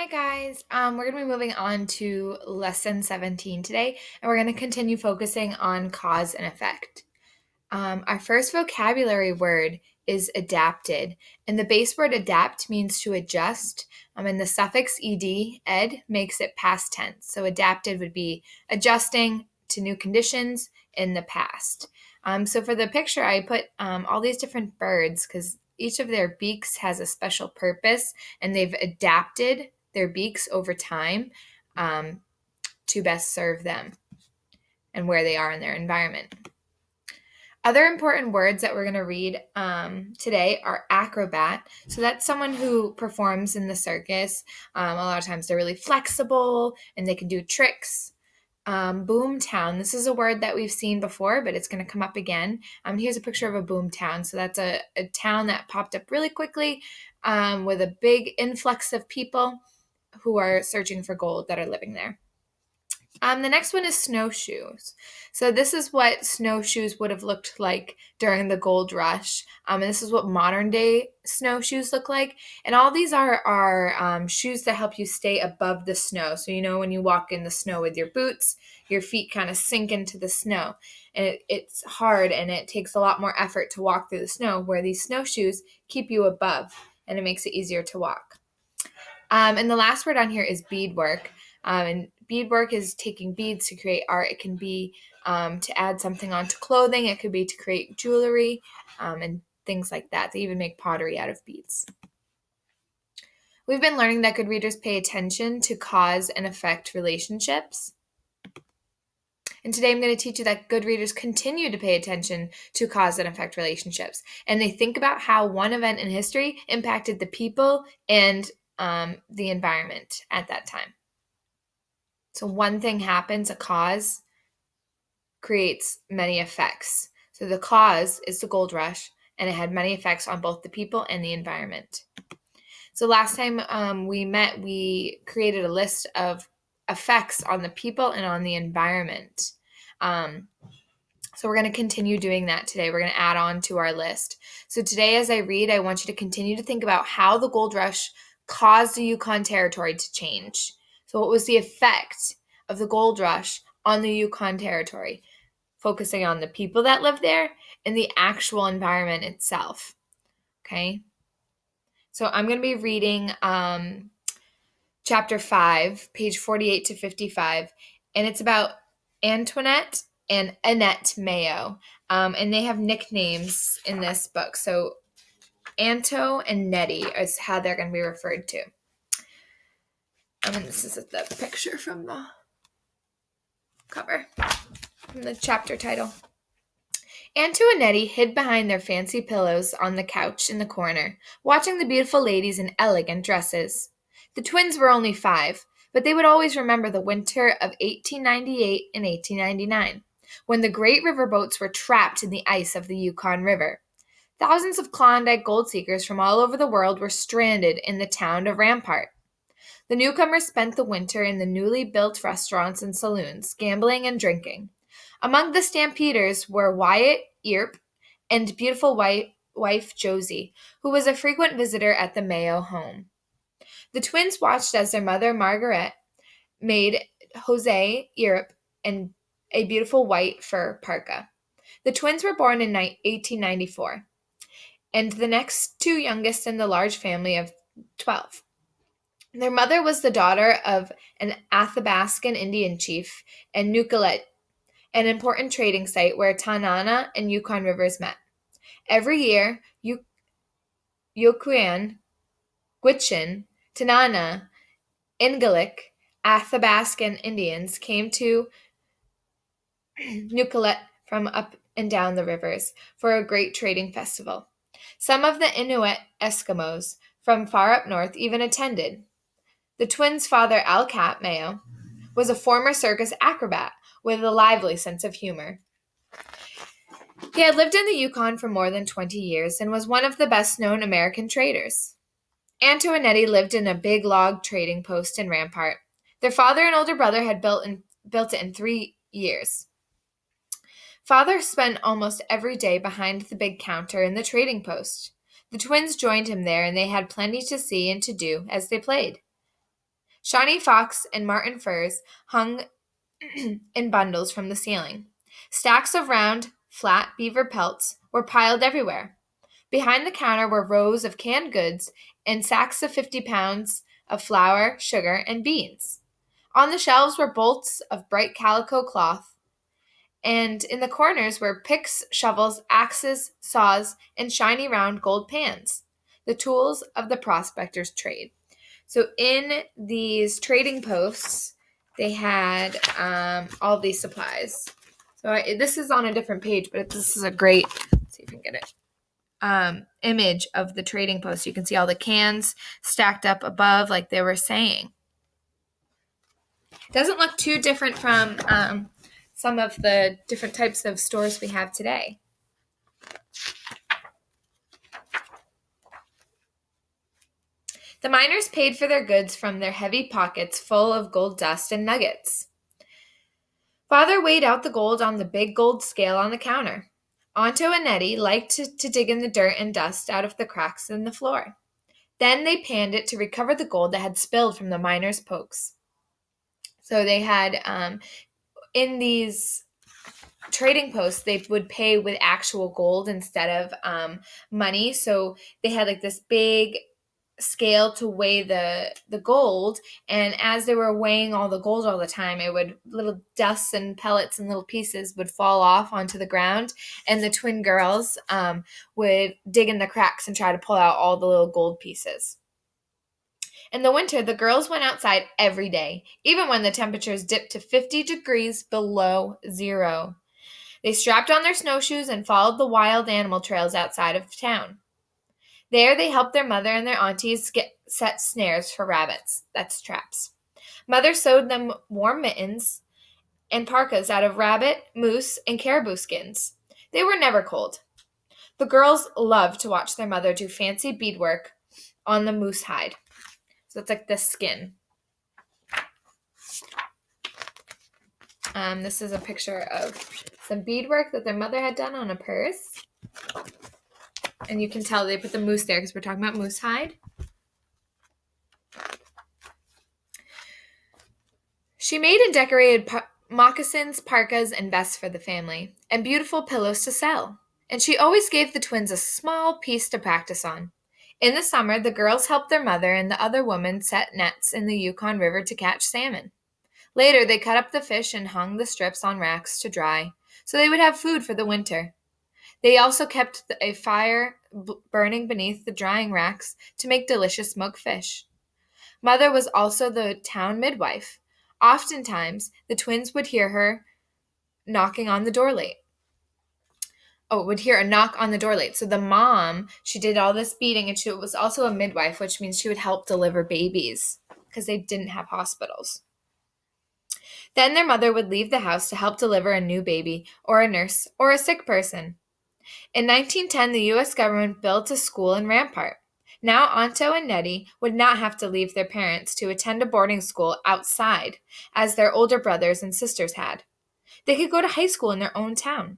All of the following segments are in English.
Hi guys. We're going to be moving on to lesson 17 today, and we're going to continue focusing on cause and effect. Our first vocabulary word is adapted, and the base word adapt means to adjust, and the suffix ed makes it past tense. So adapted would be adjusting to new conditions in the past. So for the picture, I put all these different birds because each of their beaks has a special purpose, and they've adapted their beaks over time um, to best serve them and where they are in their environment. Other important words that we're going to read today are acrobat. So that's someone who performs in the circus. A lot of times they're really flexible and they can do tricks. Boomtown. This is a word that we've seen before, but it's going to come up again. Here's a picture of a boomtown. So that's a town that popped up really quickly with a big influx of people who are searching for gold that are living there. The next one is snowshoes. So this is what snowshoes would have looked like during the gold rush. And this is what modern day snowshoes look like. And all these are shoes that help you stay above the snow. So when you walk in the snow with your boots, your feet kind of sink into the snow. And it's hard and it takes a lot more effort to walk through the snow, where these snowshoes keep you above and it makes it easier to walk. And the last word on here is beadwork. And beadwork is taking beads to create art. It can be to add something onto clothing. It could be to create jewelry and things like that. They even make pottery out of beads. We've been learning that good readers pay attention to cause and effect relationships. And today I'm going to teach you that good readers continue to pay attention to cause and effect relationships. And they think about how one event in history impacted the people and the environment at that time. So one thing happens, a cause creates many effects. So the cause is the gold rush, and it had many effects on both the people and the environment. So last time we met, we created a list of effects on the people and on the environment. So we're going to continue doing that today. We're going to add on to our list. So today, as I read, I want you to continue to think about how the gold rush caused the Yukon Territory to change. So what was the effect of the gold rush on the Yukon Territory? Focusing on the people that live there and the actual environment itself. Okay? So I'm going to be reading chapter 5, page 48 to 55, and it's about Antoinette and Annette Mayo, and they have nicknames in this book. So Anto and Nettie is how they're going to be referred to. And this is the picture from the cover, from the chapter title. Anto and Nettie hid behind their fancy pillows on the couch in the corner, watching the beautiful ladies in elegant dresses. The twins were only 5, but they would always remember the winter of 1898 and 1899, when the great riverboats were trapped in the ice of the Yukon River. Thousands of Klondike gold seekers from all over the world were stranded in the town of Rampart. The newcomers spent the winter in the newly built restaurants and saloons, gambling and drinking. Among the stampeders were Wyatt Earp and beautiful wife Josie, who was a frequent visitor at the Mayo home. The twins watched as their mother, Margaret, made Jose Earp and a beautiful white fur parka. The twins were born in 1894, and the next two youngest in the large family of 12. Their mother was the daughter of an Athabascan Indian chief and Nukulet, an important trading site where Tanana and Yukon rivers met. Every year, Yokuan, Gwich'in, Tanana, Ingalik, Athabascan Indians came to Nukulet from up and down the rivers for a great trading festival. Some of the Inuit Eskimos from far up north even attended. The twins' father, Alcat Mayo, was a former circus acrobat with a lively sense of humor. He had lived in the Yukon for more than 20 years and was one of the best-known American traders. Anto and Nettie lived in a big log trading post in Rampart. Their father and older brother had built it in 3 years. Father spent almost every day behind the big counter in the trading post. The twins joined him there, and they had plenty to see and to do as they played. Shawnee fox and marten furs hung in bundles from the ceiling. Stacks of round, flat beaver pelts were piled everywhere. Behind the counter were rows of canned goods and sacks of 50 pounds of flour, sugar, and beans. On the shelves were bolts of bright calico cloth, and in the corners were picks, shovels, axes, saws, and shiny round gold pans, the tools of the prospector's trade. So in these trading posts, they had all these supplies. So this is on a different page, but this is a great, let's see if we can get it, image of the trading post. You can see all the cans stacked up above like they were saying. It doesn't look too different from some of the different types of stores we have today. The miners paid for their goods from their heavy pockets full of gold dust and nuggets. Father weighed out the gold on the big gold scale on the counter. Anto and Nettie liked to dig in the dirt and dust out of the cracks in the floor. Then they panned it to recover the gold that had spilled from the miners' pokes. So they had, in these trading posts, they would pay with actual gold instead of money. So they had like this big scale to weigh the gold, and as they were weighing all the gold all the time, it would little dusts and pellets and little pieces would fall off onto the ground, and the twin girls would dig in the cracks and try to pull out all the little gold pieces. In the winter, the girls went outside every day, even when the temperatures dipped to 50 degrees below zero. They strapped on their snowshoes and followed the wild animal trails outside of town. There, they helped their mother and their aunties set snares for rabbits. That's traps. Mother sewed them warm mittens and parkas out of rabbit, moose, and caribou skins. They were never cold. The girls loved to watch their mother do fancy beadwork on the moose hide. So it's like the skin. This is a picture of some beadwork that their mother had done on a purse. And you can tell they put the moose there because we're talking about moose hide. She made and decorated moccasins, parkas, and vests for the family, and beautiful pillows to sell. And she always gave the twins a small piece to practice on. In the summer, the girls helped their mother and the other women set nets in the Yukon River to catch salmon. Later, they cut up the fish and hung the strips on racks to dry, so they would have food for the winter. They also kept a fire burning beneath the drying racks to make delicious smoked fish. Mother was also the town midwife. Oftentimes, the twins would hear her knocking on the door late. Would hear a knock on the door late. So the mom, she did all this beading, and she was also a midwife, which means she would help deliver babies because they didn't have hospitals. Then their mother would leave the house to help deliver a new baby, or a nurse, or a sick person. In 1910, the U.S. government built a school in Rampart. Now Anto and Nettie would not have to leave their parents to attend a boarding school outside, as their older brothers and sisters had. They could go to high school in their own town.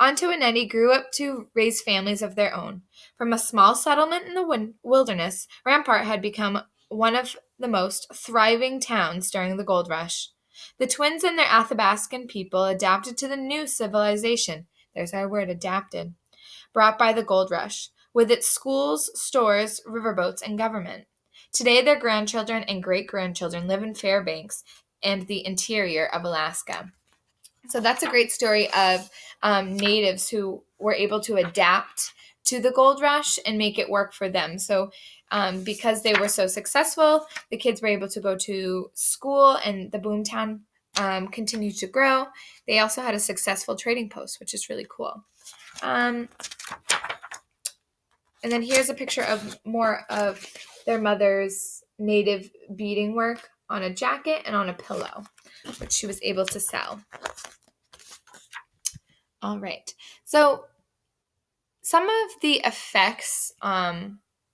Anto and Nettie grew up to raise families of their own. From a small settlement in the wilderness, Rampart had become one of the most thriving towns during the gold rush. The twins and their Athabascan people adapted to the new civilization. There's our word, adapted. Brought by the gold rush, with its schools, stores, riverboats, and government. Today, their grandchildren and great-grandchildren live in Fairbanks and the interior of Alaska. So that's a great story of natives who were able to adapt to the gold rush and make it work for them. So because they were so successful, the kids were able to go to school and the boomtown continued to grow. They also had a successful trading post, which is really cool. And then here's a picture of more of their mother's native beading work on a jacket and on a pillow, which she was able to sell. All right. So some of the effects that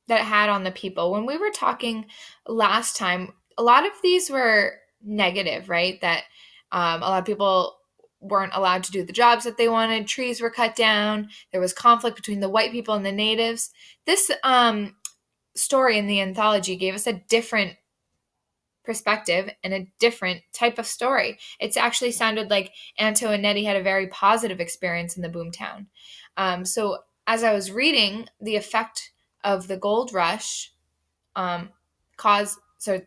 it had on the people, when we were talking last time, a lot of these were negative, right? That a lot of people weren't allowed to do the jobs that they wanted. Trees were cut down. There was conflict between the white people and the natives. This story in the anthology gave us a different perspective and a different type of story. It actually sounded like Antoinetti had a very positive experience in the boomtown. So as I was reading, the effect of the gold rush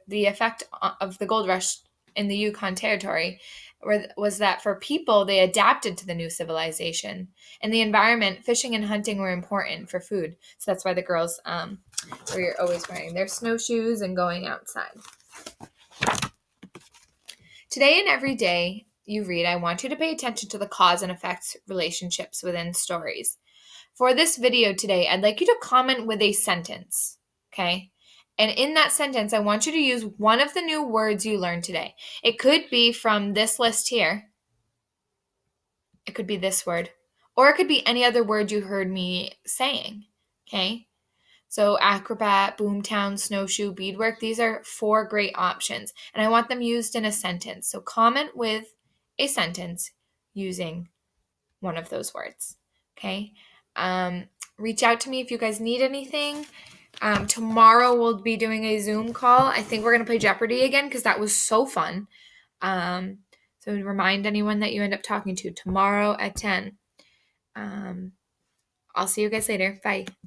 the effect of the gold rush in the Yukon Territory was that for people, they adapted to the new civilization. In the environment, fishing and hunting were important for food. So that's why the girls were always wearing their snowshoes and going outside. Today and every day you read, I want you to pay attention to the cause and effect relationships within stories. For this video today, I'd like you to comment with a sentence, okay? And in that sentence, I want you to use one of the new words you learned today. It could be from this list here. It could be this word. Or it could be any other word you heard me saying, okay? So acrobat, boomtown, snowshoe, beadwork, these are 4 great options. And I want them used in a sentence. So comment with a sentence using one of those words, okay? Reach out to me if you guys need anything. Tomorrow we'll be doing a Zoom call. I think we're going to play Jeopardy again because that was so fun. So remind anyone that you end up talking to tomorrow at 10. I'll see you guys later. Bye.